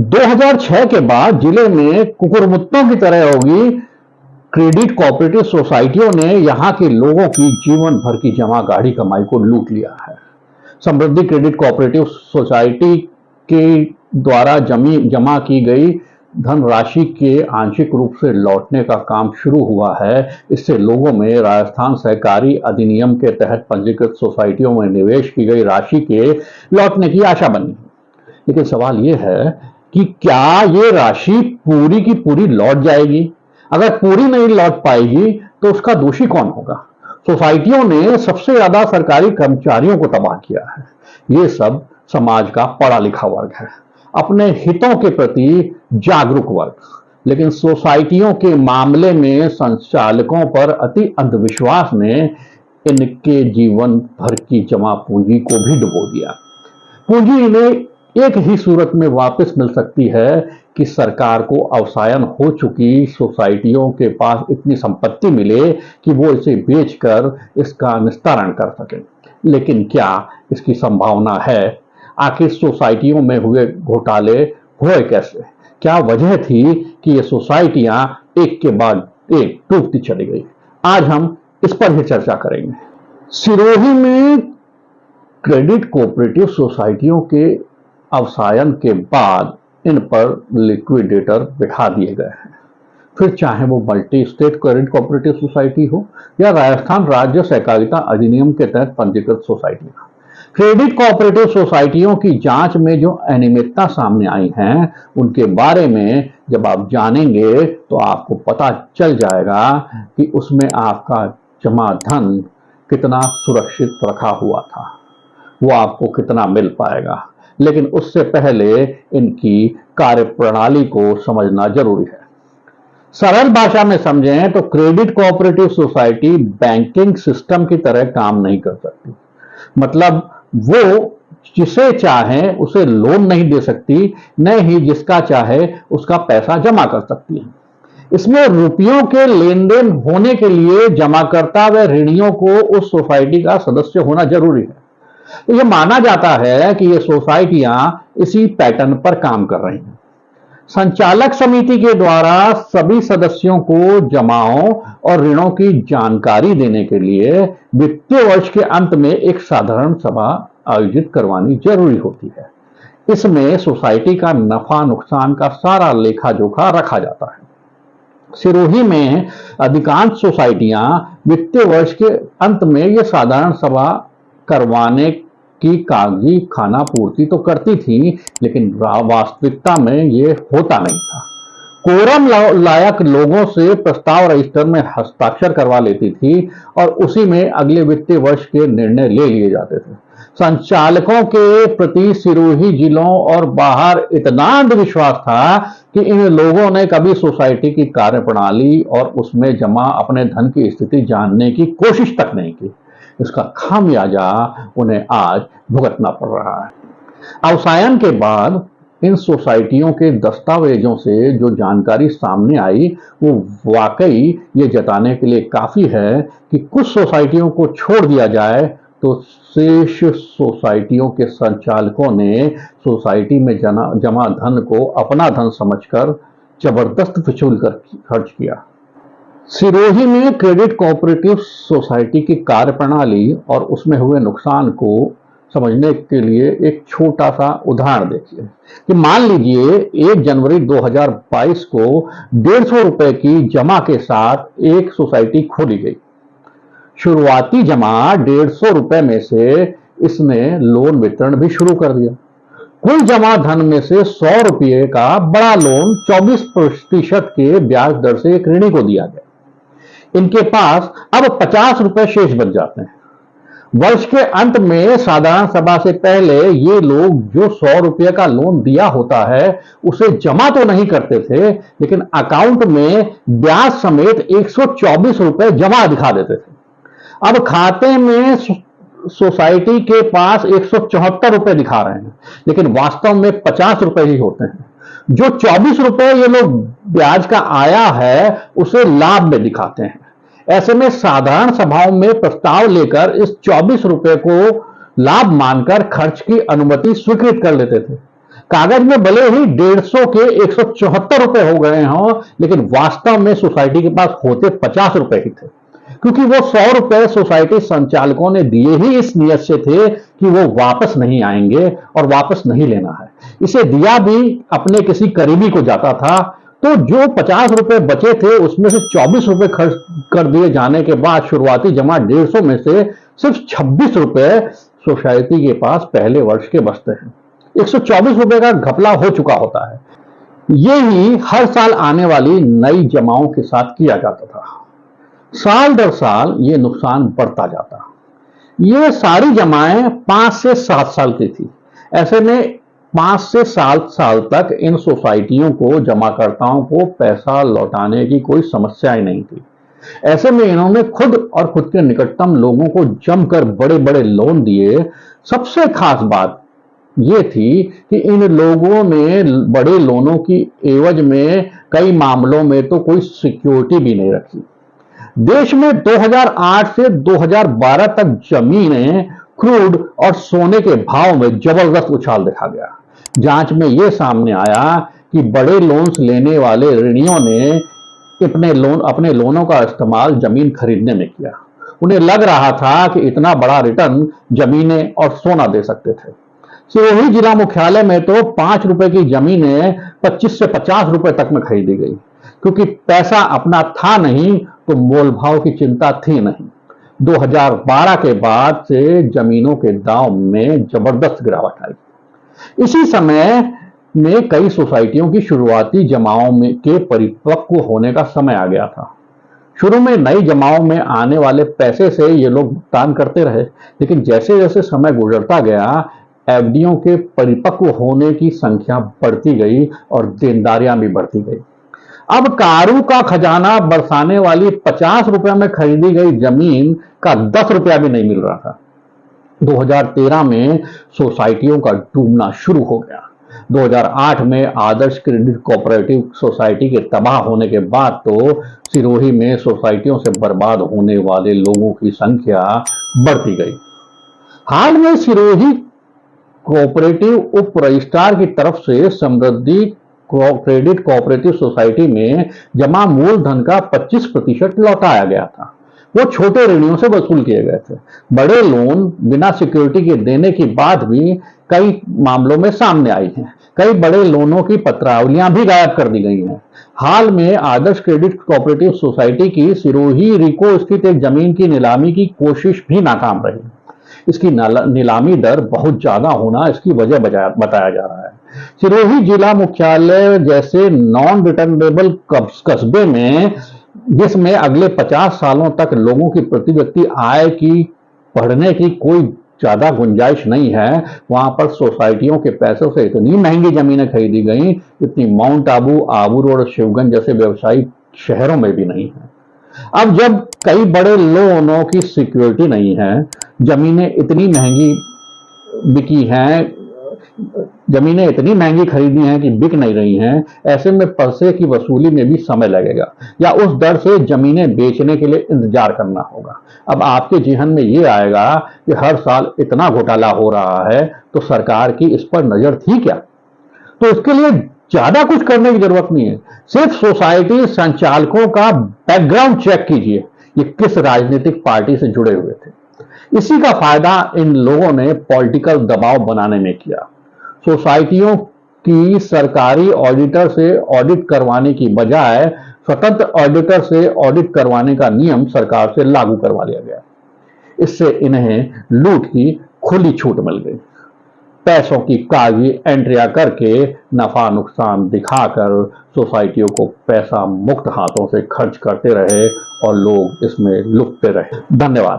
2006 के बाद जिले में कुकुरमुत्तों की तरह होगी क्रेडिट कोऑपरेटिव सोसाइटियों ने यहां के लोगों की जीवन भर की जमा गाढ़ी कमाई को लूट लिया है। समृद्धि क्रेडिट कोऑपरेटिव सोसाइटी के द्वारा जमा की गई धनराशि के आंशिक रूप से लौटने का काम शुरू हुआ है। इससे लोगों में राजस्थान सहकारी अधिनियम के तहत पंजीकृत सोसाइटियों में निवेश की गई राशि के लौटने की आशा बनी। लेकिन सवाल यह है कि क्या ये राशि पूरी की पूरी लौट जाएगी? अगर पूरी नहीं लौट पाएगी तो उसका दोषी कौन होगा? सोसाइटियों ने सबसे ज्यादा सरकारी कर्मचारियों को तबाह किया है। ये सब समाज का पढ़ा लिखा वर्ग है, अपने हितों के प्रति जागरूक वर्ग। लेकिन सोसाइटियों के मामले में संचालकों पर अति अंधविश्वास ने इनके जीवन भर की जमा पूंजी को भी डुबो दिया। पूंजी इन्हें एक ही सूरत में वापस मिल सकती है कि सरकार को अवसायन हो चुकी सोसाइटियों के पास इतनी संपत्ति मिले कि वो इसे बेचकर इसका निस्तारण कर सके। लेकिन क्या इसकी संभावना है? आखिर सोसाइटियों में हुए घोटाले हुए कैसे? क्या वजह थी कि ये सोसाइटियां एक के बाद एक टूटती चली गई? आज हम इस पर ही चर्चा करेंगे। सिरोही में क्रेडिट कोऑपरेटिव सोसाइटियों के अवसायन के बाद इन पर लिक्विडेटर बिठा दिए गए हैं। फिर चाहे वो multi state credit cooperative society हो या राजस्थान राज्य सहकारिता अधिनियम के तहत पंजीकृत सोसाइटियां, क्रेडिट कोऑपरेटिव सोसाइटियों की जांच में जो अनियमितता सामने आई हैं उनके बारे में जब आप जानेंगे तो आपको पता चल जाएगा कि उसमें आपका जमा धन कितना सुरक्षित रखा हुआ था, वो आपको कितना मिल पाएगा। लेकिन उससे पहले इनकी कार्यप्रणाली को समझना जरूरी है। सरल भाषा में समझें तो credit cooperative society banking system की तरह काम नहीं कर सकती। मतलब वो जिसे चाहे उसे लोन नहीं दे सकती, न ही जिसका चाहे उसका पैसा जमा कर सकती है। इसमें रुपयों के लेन देन होने के लिए जमाकर्ता व ऋणियों को उस सोसाइटी का सदस्य होना जरूरी है। तो यह माना जाता है कि ये सोसाइटियां इसी पैटर्न पर काम कर रही हैं। संचालक समिति के द्वारा सभी सदस्यों को जमाओं और ऋणों की जानकारी देने के लिए वित्तीय वर्ष के अंत में एक साधारण सभा आयोजित करवानी जरूरी होती है। इसमें सोसाइटी का नफा नुकसान का सारा लेखा जोखा रखा जाता है। सिरोही में अधिकांश सोसाइटियां वित्तीय वर्ष के अंत में यह साधारण सभा करवाने की कागजी खाना पूर्ति तो करती थी, लेकिन वास्तविकता में ये होता नहीं था। कोरम लायक लोगों से प्रस्ताव रजिस्टर में हस्ताक्षर करवा लेती थी और उसी में अगले वित्तीय वर्ष के निर्णय ले लिए जाते थे। संचालकों के प्रति सिरोही जिलों और बाहर इतना अंधविश्वास था कि इन लोगों ने कभी सोसाइटी की कार्यप्रणाली और उसमें जमा अपने धन की स्थिति जानने की कोशिश तक नहीं की। इसका खामियाजा उन्हें आज भुगतना पड़ रहा है। अवसायन के बाद इन सोसाइटियों के दस्तावेजों से जो जानकारी सामने आई वो वाकई ये जताने के लिए काफी है कि कुछ सोसाइटियों को छोड़ दिया जाए तो शेष सोसाइटियों के संचालकों ने सोसाइटी में जमा धन को अपना धन समझकर जबरदस्त फिजूल कर खर्च किया। सिरोही में क्रेडिट कोऑपरेटिव सोसाइटी की कार्यप्रणाली और उसमें हुए नुकसान को समझने के लिए एक छोटा सा उदाहरण देखिए कि मान लीजिए 1 जनवरी 2022 को 150 रुपए की जमा के साथ एक सोसाइटी खोली गई। शुरुआती जमा 150 रुपए में से इसने लोन वितरण भी शुरू कर दिया। कुल जमा धन में से 100 रुपये का बड़ा लोन 24% के ब्याज दर से एक ऋणी को दिया गया। इनके पास अब 50 रुपए शेष बच जाते हैं। वर्ष के अंत में साधारण सभा से पहले ये लोग जो 100 रुपये का लोन दिया होता है उसे जमा तो नहीं करते थे, लेकिन अकाउंट में ब्याज समेत 124 रुपए जमा दिखा देते थे। अब खाते में सोसाइटी के पास 174 रुपए दिखा रहे हैं, लेकिन वास्तव में 50 रुपए ही होते हैं। जो 24 रुपए ये लोग ब्याज का आया है उसे लाभ में दिखाते हैं। ऐसे में साधारण सभाओं में प्रस्ताव लेकर इस 24 रुपए को लाभ मानकर खर्च की अनुमति स्वीकृत कर लेते थे। कागज में भले ही 150 के 174 रुपए हो गए हों, लेकिन वास्तव में सोसाइटी के पास होते 50 रुपए ही थे, क्योंकि वो 100 रुपए सोसाइटी संचालकों ने दिए ही इस नियत से थे कि वो वापस नहीं आएंगे और वापस नहीं लेना है। इसे दिया भी अपने किसी करीबी को जाता था, तो जो 50 रुपए बचे थे उसमें से 24 रुपए खर्च कर दिए जाने के बाद शुरुआती जमा 150 में से सिर्फ 26 रुपए सोसाइटी के पास पहले वर्ष के बचते हैं। 124 रुपए का घपला हो चुका होता है। ये ही हर साल आने वाली नई जमाओं के साथ किया जाता था। साल दर साल ये नुकसान बढ़ता जाता। ये सारी जमाएं 5 से 7 साल की थी। ऐसे में 5 से 7 साल तक इन सोसाइटियों को, जमाकर्ताओं को पैसा लौटाने की कोई समस्या ही नहीं थी। ऐसे में इन्होंने खुद और खुद के निकटतम लोगों को जमकर बड़े बड़े लोन दिए। सबसे खास बात ये थी कि इन लोगों ने बड़े लोनों की एवज में कई मामलों में तो कोई सिक्योरिटी भी नहीं रखी। देश में 2008 से 2012 तक जमीनें, क्रूड और सोने के भाव में जबरदस्त उछाल देखा गया। जांच में यह सामने आया कि बड़े लोन्स लेने वाले ऋणियों ने अपने लोनों का इस्तेमाल जमीन खरीदने में किया। उन्हें लग रहा था कि इतना बड़ा रिटर्न जमीनें और सोना दे सकते थे। सिरोही जिला मुख्यालय में तो 5 रुपए की जमीनें 25 से 50 रुपए तक में खरीदी गई, क्योंकि पैसा अपना था नहीं तो मोल भाव की चिंता थी नहीं। 2012 के बाद से जमीनों के दाम में जबरदस्त गिरावट आई। इसी समय में कई सोसाइटियों की शुरुआती जमाओं में के परिपक्व होने का समय आ गया था। शुरू में नई जमाओं में आने वाले पैसे से ये लोग भुगतान करते रहे, लेकिन जैसे जैसे समय गुजरता गया, एफडीओ के परिपक्व होने की संख्या बढ़ती गई और देनदारियां भी बढ़ती गई। अब कारू का खजाना बरसाने वाली 50 रुपए में खरीदी गई जमीन का 10 रुपया भी नहीं मिल रहा था। 2013 में सोसाइटियों का डूबना शुरू हो गया। 2008 में आदर्श क्रेडिट कोऑपरेटिव सोसाइटी के तबाह होने के बाद तो सिरोही में सोसाइटियों से बर्बाद होने वाले लोगों की संख्या बढ़ती गई। हाल में सिरोही कोऑपरेटिव उप रजिस्ट्रार की तरफ से समृद्धि क्रेडिट कोऑपरेटिव सोसाइटी में जमा मूलधन का 25% लौटाया गया था। वो छोटे ऋणियों से वसूल किए गए थे। बड़े लोन बिना सिक्योरिटी के देने की बात भी कई मामलों में सामने आई है। कई बड़े लोनों की पत्रावलियां भी गायब कर दी गई हैं। हाल में आदर्श क्रेडिट कोऑपरेटिव सोसाइटी की सिरोही रिको स्थित एक जमीन की नीलामी की कोशिश भी नाकाम रही। इसकी नीलामी दर बहुत ज्यादा होना इसकी वजह बताया जा रहा है। सिरोही जिला मुख्यालय जैसे नॉन रिटर्नेबल कस्बे में, जिसमें अगले 50 सालों तक लोगों की प्रति व्यक्ति आय की बढ़ने की कोई ज्यादा गुंजाइश नहीं है, वहां पर सोसाइटियों के पैसों से इतनी महंगी जमीनें खरीदी गई, इतनी माउंट आबू, आबू रोड और शिवगंज जैसे व्यवसायिक शहरों में भी नहीं है। अब जब कई बड़े लोनों की सिक्योरिटी नहीं है, जमीनें इतनी महंगी बिकी हैं, जमीनें इतनी महंगी खरीदी हैं कि बिक नहीं रही हैं, ऐसे में पैसे की वसूली में भी समय लगेगा या उस दर से जमीनें बेचने के लिए इंतजार करना होगा। अब आपके जहन में ये आएगा कि हर साल इतना घोटाला हो रहा है तो सरकार की इस पर नजर थी क्या? तो इसके लिए ज्यादा कुछ करने की जरूरत नहीं है। सिर्फ सोसाइटी संचालकों का बैकग्राउंड चेक कीजिए, ये किस राजनीतिक पार्टी से जुड़े हुए थे। इसी का फायदा इन लोगों ने पॉलिटिकल दबाव बनाने में किया। सोसाइटियों की सरकारी ऑडिटर से ऑडिट करवाने की बजाय स्वतंत्र ऑडिटर से ऑडिट करवाने का नियम सरकार से लागू करवा लिया गया। इससे इन्हें लूट की खुली छूट मिल गई। पैसों की कागजी एंट्रियां करके नफा नुकसान दिखाकर सोसाइटियों को पैसा मुक्त हाथों से खर्च करते रहे और लोग इसमें लुटते रहे। धन्यवाद।